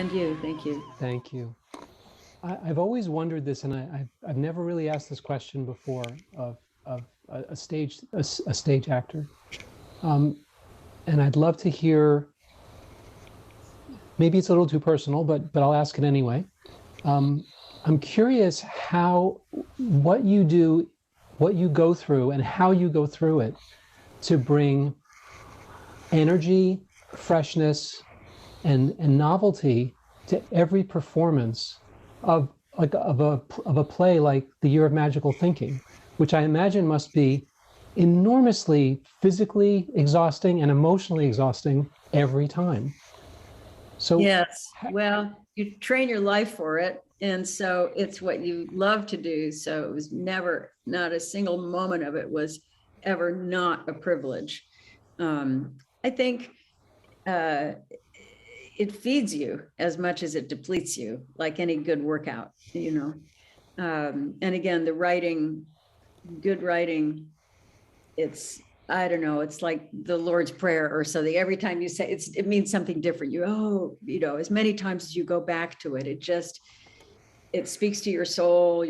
And you, thank you. Thank you. I've always wondered this, and I've never really asked this question before of a stage actor, and I'd love to hear. Maybe it's a little too personal, but I'll ask it anyway. I'm curious what you do, what you go through, and how you go through it to bring energy, freshness, and novelty to every performance of a play like The Year of Magical Thinking, which I imagine must be enormously physically exhausting and emotionally exhausting every time. So yes, well, you train your life for it, and so it's what you love to do. So it was never, not a single moment of it was ever not a privilege. I think it feeds you as much as it depletes you, like any good workout, you know. And again, the writing, good writing, it's, I don't know, it's like the Lord's Prayer or something. Every time you say it means something different. You know, as many times as you go back to it, it speaks to your soul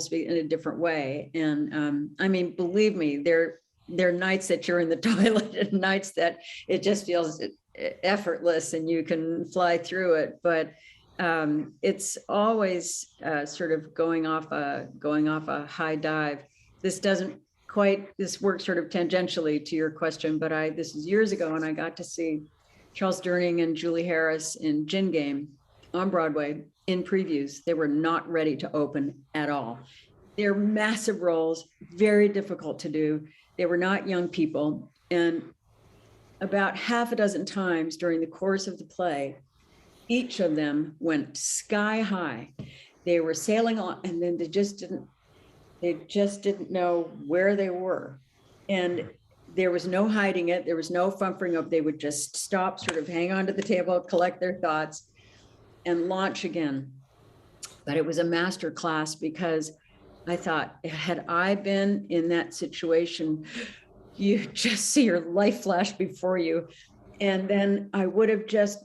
speaks in a different way. And I mean, believe me, there are nights that you're in the toilet and nights that it just feels effortless and you can fly through it. But it's always sort of going off a high dive. This works sort of tangentially to your question, but this is years ago, and I got to see Charles Durning and Julie Harris in Gin Game on Broadway in previews. They were not ready to open at all. They're massive roles, very difficult to do. They were not young people. And about half a dozen times during the course of the play, each of them went sky high. They were sailing on, and then they just didn't know where they were. And there was no hiding it. There was no fumfering up. They would just stop, sort of hang onto the table, collect their thoughts, and launch again. But it was a master class because I thought, had I been in that situation, you just see your life flash before you. And then I would have just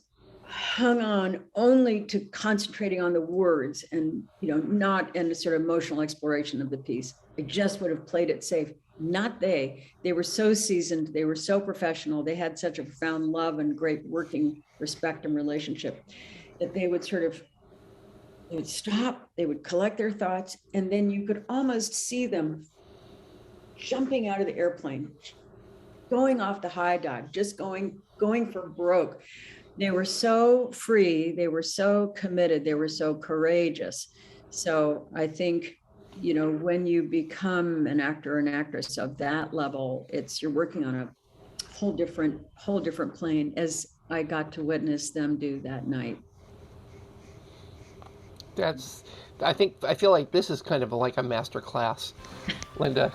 hung on only to concentrating on the words and, not in a sort of emotional exploration of the piece. I just would have played it safe. Not they were so seasoned. They were so professional. They had such a profound love and great working respect and relationship that they would stop, they would collect their thoughts, and then you could almost see them jumping out of the airplane, going off the high dive, just going for broke. They were so free, they were so committed, they were so courageous. So I think, when you become an actor or an actress of that level, you're working on a whole different plane, as I got to witness them do that night. I feel like this is kind of like a master class, Linda.